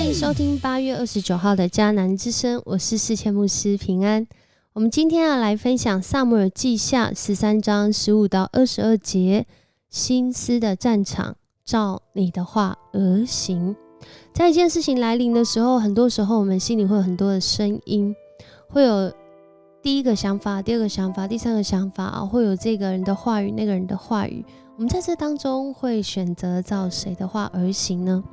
迎收听8月29号的迦南之声，我是世谦牧师平安。我们今天要来分享撒母耳记下13章15到22节，心思的战场，照你的话而行。在一件事情来临的时候，很多时候我们心里会有很多的声音，会有第一个想法、第二个想法、第三个想法，会有这个人的话语、那个人的话语。我们在这当中会选择照谁的话而行呢？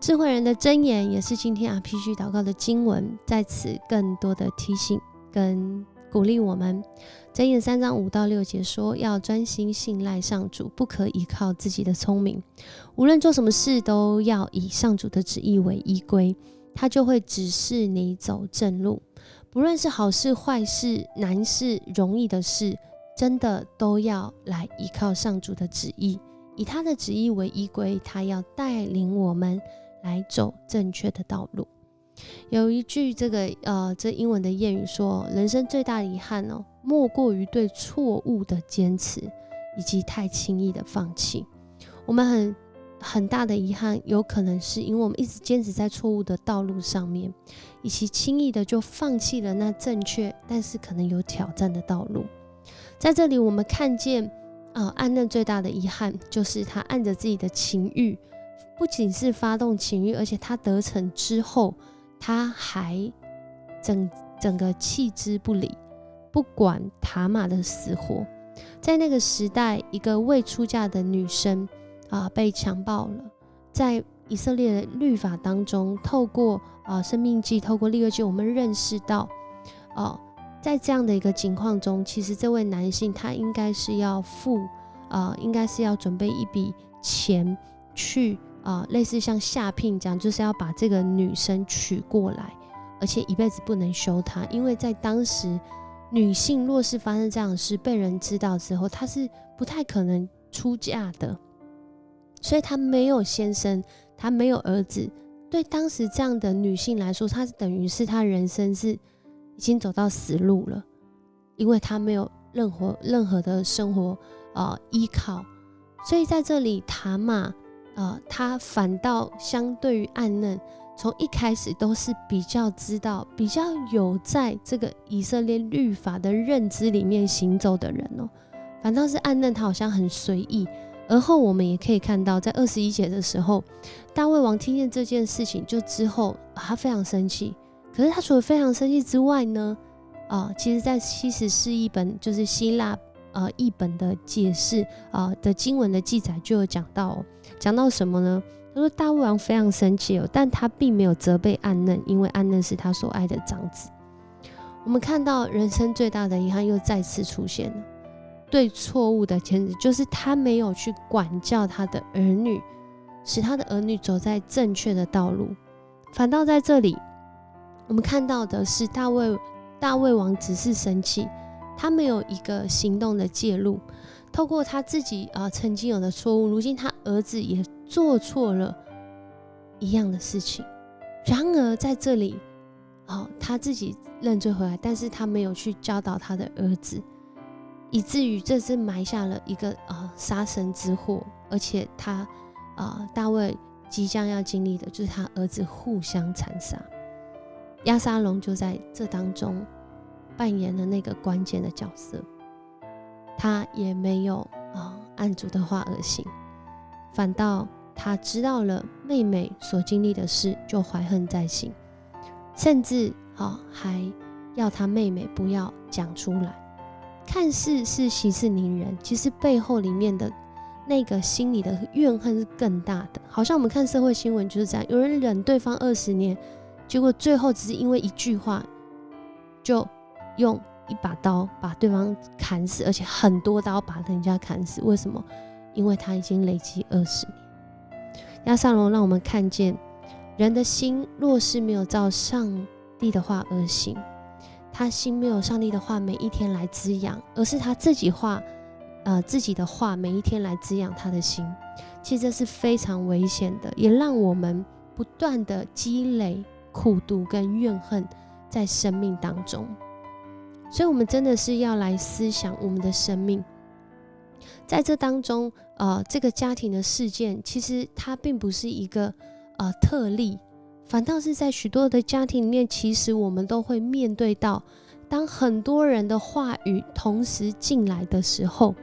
智慧人的箴言也是今天 RPG 祷告的经文，在此更多的提醒跟鼓励我们。箴言3章5到6节说，要专心信赖上主，不可依靠自己的聪明，无论做什么事都要以上主的旨意为依归，他就会指示你走正路。不论是好事坏事难事容易的事，真的都要来依靠上主的旨意，以他的旨意为依归，他要带领我们来走正确的道路。有一句这英文的谚语说，人生最大的遗憾莫过于对错误的坚持，以及太轻易的放弃。我们很大的遗憾，有可能是因为我们一直坚持在错误的道路上面，以及轻易的就放弃了那正确但是可能有挑战的道路。在这里我们看见暗嫩最大的遗憾就是他按着自己的情欲，不仅是发动情欲，而且他得逞之后，他还整个弃之不理，不管塔玛的死活。在那个时代，一个未出嫁的女生被强暴了。在以色列的律法当中，透过申命记，透过利未记，我们认识到在这样的一个情况中，其实这位男性他应该是要应该是要准备一笔钱去类似像下聘这样，就是要把这个女生娶过来，而且一辈子不能休她。因为在当时，女性若是发生这样的事被人知道之后，她是不太可能出嫁的，所以她没有先生，她没有儿子。对当时这样的女性来说，她等于是她人生是已经走到死路了，因为她没有任何的生活依靠。所以在这里塔玛他反倒相对于暗嫩，从一开始都是比较知道、比较有在这个以色列律法的认知里面行走的人反倒是暗嫩他好像很随意。而后我们也可以看到，在21节的时候，大卫王听见这件事情，就之后他非常生气。可是他除了非常生气之外呢，其实在74译本，就是希腊译本的解释的经文的记载就有讲到什么呢？他说大卫王非常生气但他并没有责备暗嫩，因为暗嫩是他所爱的长子。我们看到人生最大的遗憾又再次出现了，对错误的坚持，就是他没有去管教他的儿女，使他的儿女走在正确的道路。反倒在这里我们看到的是大卫王只是生气，他没有一个行动的介入，透过他自己曾经有的错误，如今他儿子也做错了一样的事情。然而在这里他自己认罪回来，但是他没有去教导他的儿子，以至于这是埋下了一个杀身之祸。而且他大卫即将要经历的就是他儿子互相残杀，押沙龙就在这当中扮演了那个关键的角色。他也没有按主的话而行，反倒他知道了妹妹所经历的事，就怀恨在心，甚至还要他妹妹不要讲出来。看似是息事宁人，其实背后里面的那个心里的怨恨是更大的。好像我们看社会新闻就是这样，有人忍对方20年，结果最后只是因为一句话就用一把刀把对方砍死，而且很多刀把人家砍死。为什么？因为他已经累积20年。押沙龙让我们看见，人的心若是没有照上帝的话而行，他心没有上帝的话每一天来滋养，而是他自己的话每一天来滋养他的心，其实这是非常危险的，也让我们不断的积累苦毒跟怨恨在生命当中。所以我们真的是要来思想我们的生命，在这当中这个家庭的事件其实它并不是一个特例，反倒是在许多的家庭里面，其实我们都会面对到，当很多人的话语同时进来的时候，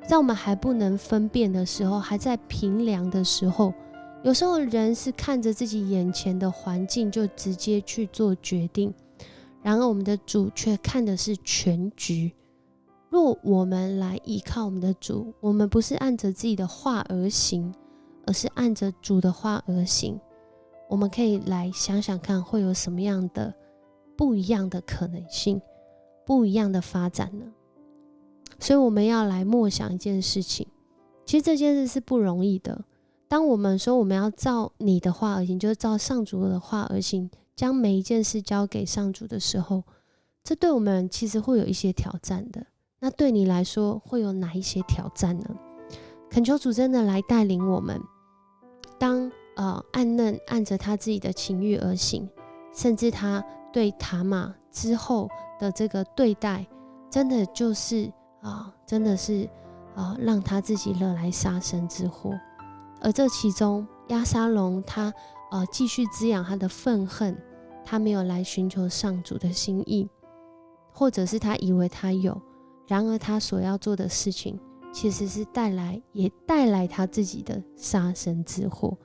在我们还不能分辨的时候，还在评量的时候，有时候人是看着自己眼前的环境就直接去做决定，然而我们的主却看的是全局。若我们来依靠我们的主，我们不是按着自己的话而行，而是按着主的话而行，我们可以来想想看，会有什么样的不一样的可能性，不一样的发展呢？所以我们要来默想一件事情，其实这件事是不容易的。当我们说我们要照你的话而行，就是照上主的话而行，将每一件事交给上主的时候，这对我们其实会有一些挑战的。那对你来说会有哪一些挑战呢？恳求主真的来带领我们，当暗嫩按着他自己的情欲而行，甚至他对塔玛之后的这个对待，真的就是真的是让他自己惹来杀身之祸。而这其中押沙龙他继续滋养他的愤恨，他没有来寻求上主的心意，或者是他以为他有，然而他所要做的事情其实是也带来他自己的杀身之祸。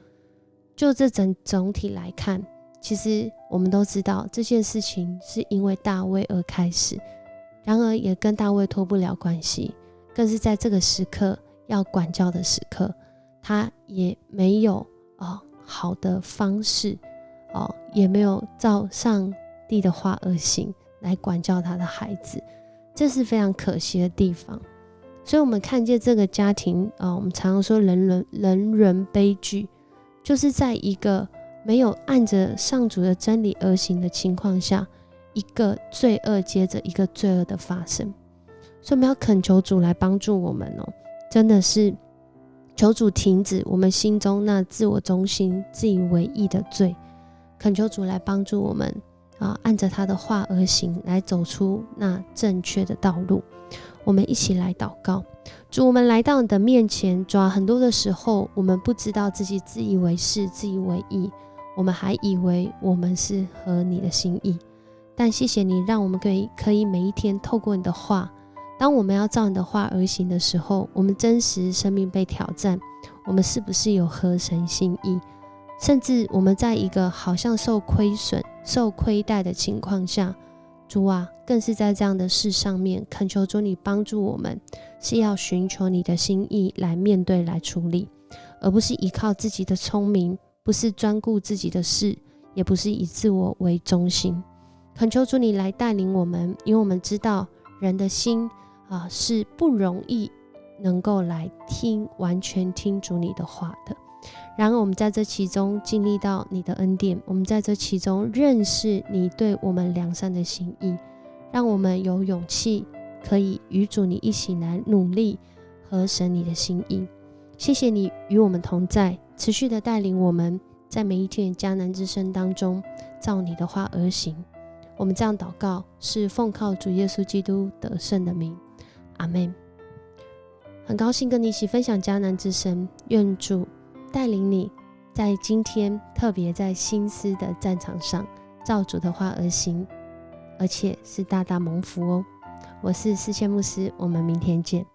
就这总体来看，其实我们都知道这件事情是因为大卫而开始，然而也跟大卫脱不了关系，更是在这个时刻要管教的时刻，他也没有好的方式也没有照上帝的话而行来管教他的孩子，这是非常可惜的地方。所以我们看见这个家庭我们常常说人伦悲剧，就是在一个没有按着上主的真理而行的情况下，一个罪恶接着一个罪恶的发生。所以我们要恳求主来帮助我们真的是求主停止我们心中那自我中心自以为意的罪，恳求主来帮助我们按着他的话而行，来走出那正确的道路。我们一起来祷告。主，我们来到你的面前，主很多的时候我们不知道自己自以为是自以为意，我们还以为我们是合你的心意，但谢谢你让我们可以每一天透过你的话，当我们要照你的话而行的时候，我们真实生命被挑战，我们是不是有合神心意，甚至我们在一个好像受亏损受亏待的情况下，主更是在这样的事上面恳求主你帮助我们，是要寻求你的心意来面对来处理，而不是依靠自己的聪明，不是专顾自己的事，也不是以自我为中心。恳求主你来带领我们，因为我们知道人的心是不容易能够来完全听主你的话的。然而我们在这其中经历到你的恩典，我们在这其中认识你对我们良善的心意，让我们有勇气可以与主你一起来努力合神你的心意。谢谢你与我们同在，持续的带领我们在每一天的迦南之声当中照你的话而行。我们这样祷告是奉靠主耶稣基督得胜的名，阿们。很高兴跟你一起分享迦南之声，愿主带领你在今天特别在心思的战场上照主的话而行，而且是大大蒙福哦。我是思谦牧师，我们明天见。